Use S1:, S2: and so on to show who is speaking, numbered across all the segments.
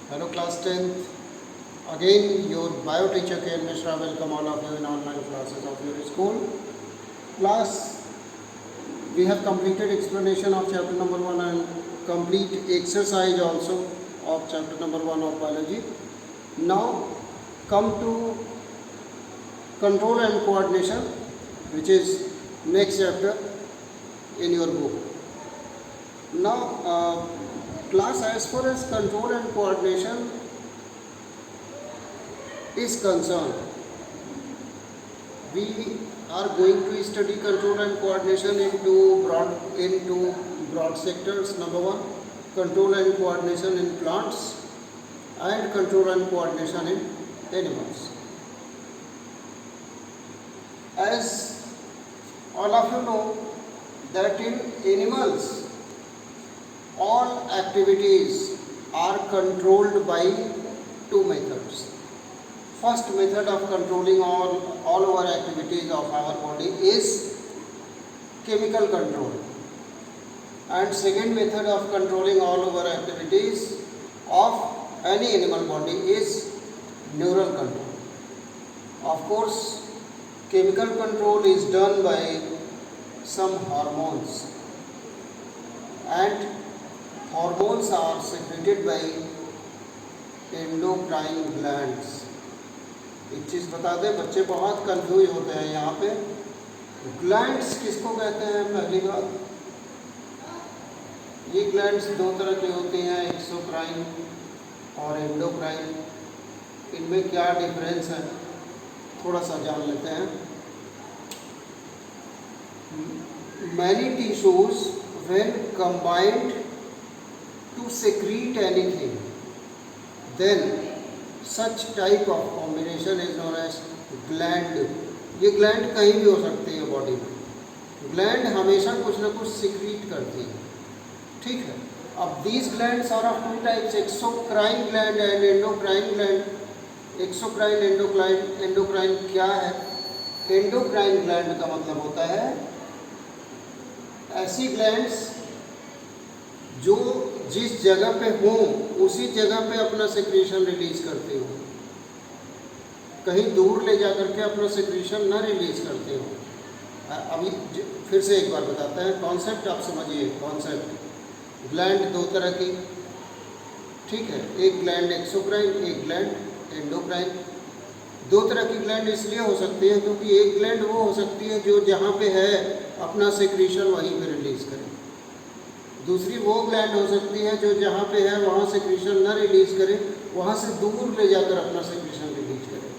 S1: Hello class 10th. Again your bio teacher K. Mishra welcome all of you in online classes of your school. Class, we have completed explanation of chapter number 1 and complete exercise also of chapter number 1 of biology. Now come to control and coordination, which is next chapter in your book. Now class, as far as control and coordination is concerned, we are going to study control and coordination into broad sectors. Number one, control and coordination in plants and control and coordination in animals. As all of you know that in animals all activities are controlled by two methods. First method of controlling all our activities of our body is chemical control, and second method of controlling all our activities of any animal body is neural control. Of course, chemical control is done by some hormones, and hormones are secreted by endocrine glands. एक चीज़ बता दें, बच्चे बहुत confuse होते हैं यहाँ पे। Glands किसको कहते हैं? पहली बात, ये ग्लैंड्स दो तरह की होती हैं, एक्सोक्राइन और एंडोक्राइन। इनमें क्या डिफरेंस है थोड़ा सा जान लेते हैं। Many tissues when combined to secrete anything, then such type of combination is known as gland. ये ग्लैंड कहीं भी हो सकती है बॉडी में। ग्लैंड हमेशा कुछ ना कुछ सिक्रीट करती है, ठीक है। अब these glands are of two types, exocrine gland and endocrine gland. Exocrine endocrine क्या है? एंडोक्राइन ग्लैंड का मतलब होता है ऐसी ग्लैंड्स जो जिस जगह पे हो उसी जगह पे अपना सेक्रेशन रिलीज करते हो, कहीं दूर ले जा करके अपना सेक्रेशन ना रिलीज करते हो। अभी फिर से एक बार बताते हैं, कॉन्सेप्ट आप समझिए। कॉन्सेप्ट, ग्लैंड दो तरह की, ठीक है। एक ग्लैंड एक्सोक्राइन, एक ग्लैंड एंडोक्राइन। दो तरह की ग्लैंड इसलिए हो सकती है क्योंकि एक ग्लैंड वो हो सकती है जो जहाँ पे है अपना सेक्रेशन वहीं पे रिलीज करे, दूसरी वो ग्लैंड हो सकती है जो जहाँ पे है वहाँ सेक्रेशन ना रिलीज करे, वहाँ से दूर ले जाकर अपना सेक्रेशन रिलीज करे।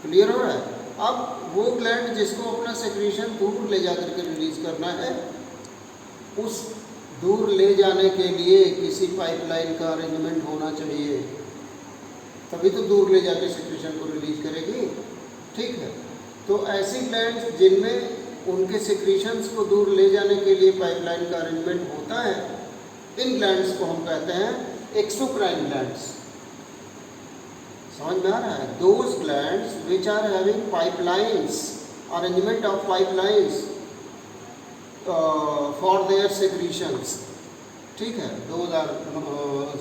S1: क्लियर हो रहा है? अब वो ग्लैंड जिसको अपना सेक्रेशन दूर ले जाकर के रिलीज करना है, उस दूर ले जाने के लिए किसी पाइपलाइन का अरेंजमेंट होना चाहिए, तभी तो दूर ले जाकर सेक्रेशन को रिलीज करेगी, ठीक है। तो ऐसी ग्लैंड्स जिनमें उनके सेक्रीशंस को दूर ले जाने के लिए पाइपलाइन का अरेंजमेंट होता है, इन ग्लैंड्स को हम कहते हैं एक्सोक्राइन ग्लैंड्स। समझ में आ रहा है? Those glands which are having pipelines, arrangement of pipelines for their secretions, ठीक है। Those are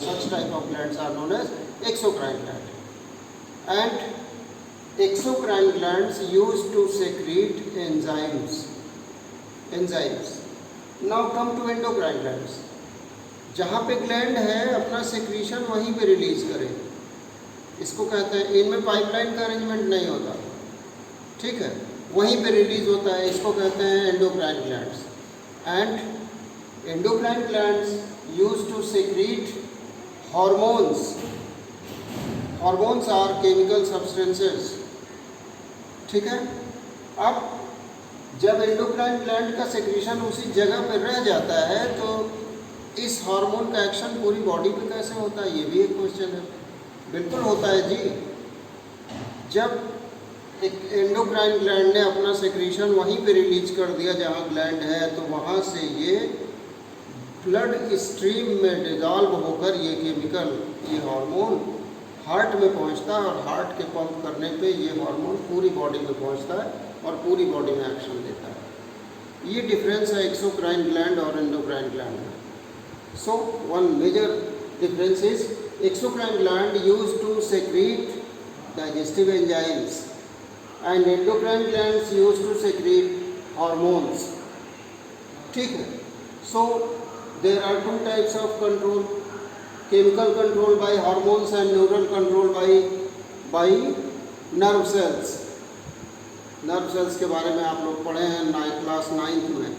S1: such type of glands are known as exocrine gland. And exocrine glands used to secrete enzymes. Now come to endocrine glands. जहाँ पे gland है अपना secretion वहीं पे release करे, इसको कहते हैं, इनमें पाइपलाइन का अरेंजमेंट नहीं होता, ठीक है, वहीं पे रिलीज होता है, इसको कहते हैं endocrine glands. And endocrine glands use to secrete hormones. Hormones are chemical substances, ठीक है। अब जब एंडोक्राइन ग्लैंड का सेक्रेशन उसी जगह पर रह जाता है तो इस हार्मोन का एक्शन पूरी बॉडी पे कैसे होता है, ये भी एक क्वेश्चन है। बिल्कुल होता है जी। जब एक एंडोक्राइन ग्लैंड ने अपना सेक्रेशन वहीं पे रिलीज कर दिया जहाँ ग्लैंड है, तो वहाँ से ये ब्लड स्ट्रीम में डिजॉल्व होकर ये केमिकल, ये हार्मोन हार्ट में पहुंचता है, और हार्ट के पंप करने पे ये हार्मोन पूरी बॉडी में पहुंचता है और पूरी बॉडी में एक्शन देता है। ये डिफरेंस है एक्सोक्राइन ग्लैंड और एंडोक्राइन ग्लैंड में। So one major difference is exocrine gland used to secrete digestive enzymes and endocrine glands used to secrete hormones. ठीक है. So there are two types of control: chemical control by hormones and neural control by nerve cells. Nerve cells के बारे में आप लोग पढ़े हैं class 9th में.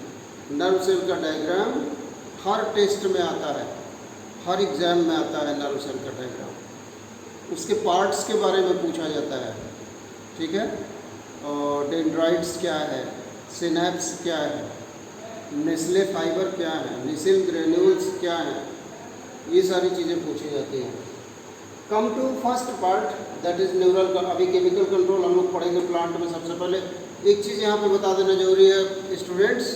S1: नर्व सेल का डायग्राम हर टेस्ट में आता है, हर एग्ज़ाम में आता है. नर्व सेल का डायग्राम, उसके पार्ट्स के बारे में पूछा जाता है. ठीक है. और डेंड्राइट्स क्या है, सिनेप्स क्या है, नेस्ले फाइबर क्या है, निसिल ग्रेन्यूल्स क्या है, ये सारी चीज़ें पूछी जाती हैं. Come to first part, that is neural. अभी केमिकल कंट्रोल हम लोग पढ़ेंगे प्लांट में. सबसे पहले एक चीज़ यहाँ पे बता देना जरूरी है students.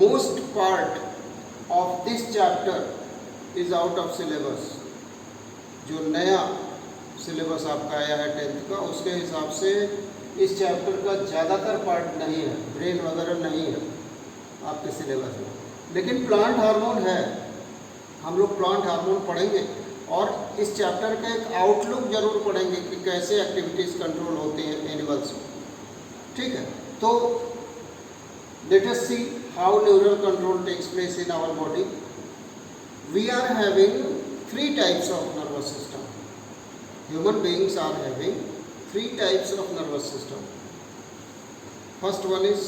S1: Most part of this chapter is out of syllabus. जो नया सिलेबस आपका आया है 10th का, उसके हिसाब से इस चैप्टर का ज़्यादातर पार्ट नहीं है, ब्रेन वगैरह नहीं है आपके सिलेबस में. लेकिन प्लांट हार्मोन है, हम लोग प्लांट हार्मोन पढ़ेंगे और इस चैप्टर का एक आउटलुक जरूर पढ़ेंगे कि कैसे एक्टिविटीज़ कंट्रोल होती हैं एनिमल्स में. ठीक है. तो let us see how neural control takes place in our body. We are having 3 types of nervous system. Human beings are having 3 types of nervous system. First one is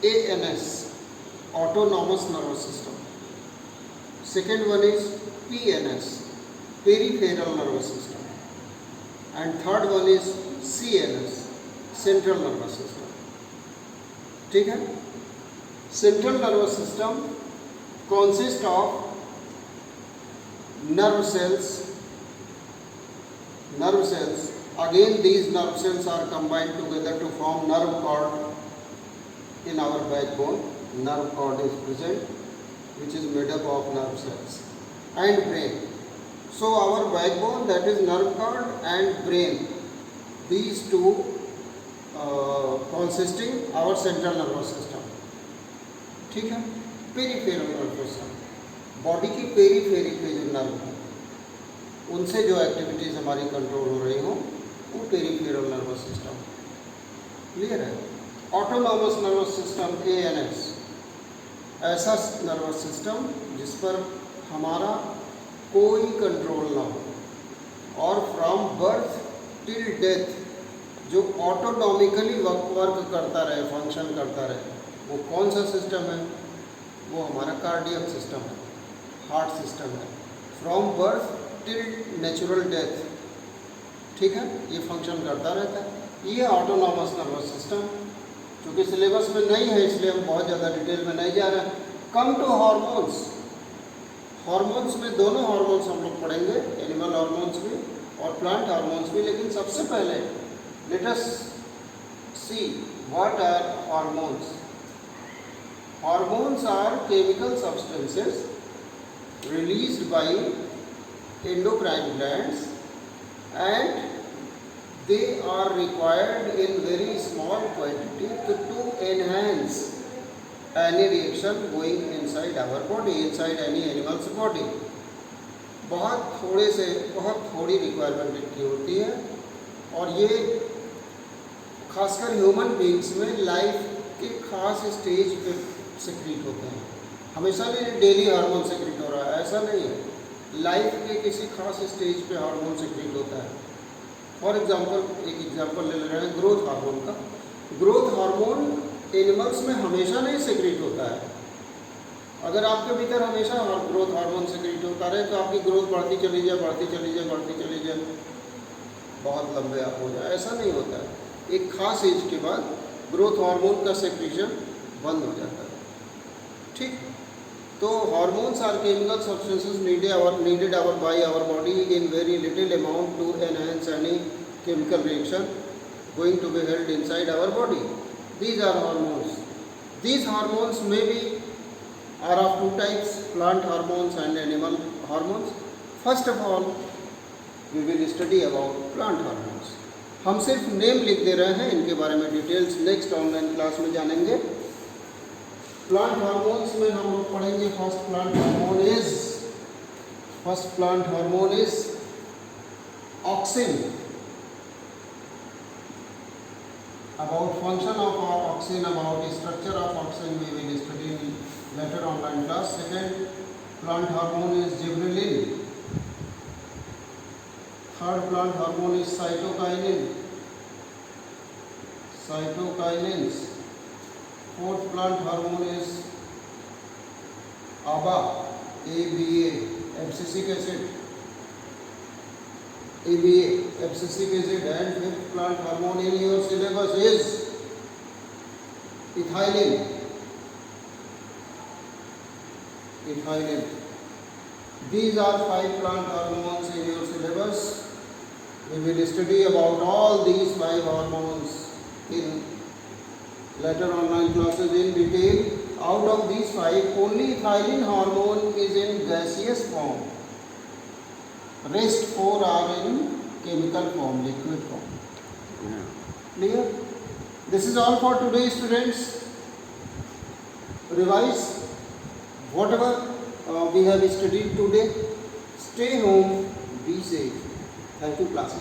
S1: ANS, autonomous nervous system. Second one is PNS, peripheral nervous system. And third one is CNS, central nervous system. ठीक है. Central nervous system consists of nerve cells. Nerve cells. Again, these nerve cells are combined together to form nerve cord. In our backbone, nerve cord is present, which is made up of nerve cells and brain. So our backbone, that is nerve cord and brain, these two consisting our central nervous system. ठीक है. Peripheral nervous system, body की periphery पे जो nerve है उनसे जो activities हमारी control हो रही हो वो पेरिफेरल नर्वस सिस्टम. क्लियर है. ऑटोनॉमस नर्वस सिस्टम ANS, ऐसा नर्वस सिस्टम जिस पर हमारा कोई कंट्रोल ना हो और फ्रॉम बर्थ टिल डेथ जो ऑटोनॉमिकली वर्क करता रहे, फंक्शन करता रहे. वो कौन सा सिस्टम है? वो हमारा कार्डियक सिस्टम है, हार्ट सिस्टम है. From birth till natural death. ठीक है. ये फंक्शन करता रहता है. ये ऑटोनॉमस नर्वस सिस्टम. क्योंकि सिलेबस में नहीं है इसलिए हम बहुत ज़्यादा डिटेल में नहीं जा रहे हैं. Come to hormones. हार्मोन्स में दोनों हार्मोन्स हम लोग पढ़ेंगे, एनिमल हार्मोन्स भी और प्लांट हार्मोन्स भी. लेकिन सबसे पहले let us see what are hormones. Hormones are chemical substances released by endocrine glands and they are required in very small quantity to enhance any reaction going inside our body, inside any animal's body. बहुत थोड़ी requirement इनकी होती है और ये खासकर human beings में life के खास स्टेज पे सिक्रीट होते हैं. हमेशा नहीं डेली हार्मोन सिक्रीट हो रहा है, ऐसा नहीं है. लाइफ के किसी खास स्टेज पे हार्मोन सिक्रीट होता है. फॉर एग्जांपल, एक एग्जांपल ले रहे हैं ग्रोथ हार्मोन का. ग्रोथ हार्मोन एनिमल्स में हमेशा नहीं सिक्रीट होता है. अगर आपके भीतर हमेशा ग्रोथ हार्मोन सिक्रीट होता रहे तो आपकी ग्रोथ बढ़ती चली जाए, बहुत लंबे आप हो जाए, ऐसा नहीं होता है. एक खास एज के बाद ग्रोथ हार्मोन का सिक्रीशन बंद हो जाता है. ठीक. तो hormones are chemical substances needed by our body in very little amount to enhance any chemical reaction going to be held inside our body. These are hormones. These hormones are of 2 types, plant hormones and animal hormones. First of all, we will study about plant hormones. हम सिर्फ name लिख दे रहे हैं, इनके बारे में details next online class में जानेंगे. प्लांट हार्मोन्स में हम लोग पढ़ेंगे. First plant hormone is First plant hormone is auxin. About function of auxin, about structure of auxin we will study in later online class. Second plant hormone is gibberellin. Third plant hormone is cytokinin. Cytokinins. Fourth plant hormone is ABA, abscisic acid. ABA, abscisic acid. And fifth plant hormone in your syllabus is ethylene. Ethylene. These are 5 plant hormones in your syllabus. We will study about all these 5 hormones in later online classes in detail. Out of these 5, only ethylene hormone is in gaseous form. Rest 4 are in chemical form, liquid form. Clear? This is all for today, students. Revise whatever we have studied today. Stay home, be safe. Thank you, class.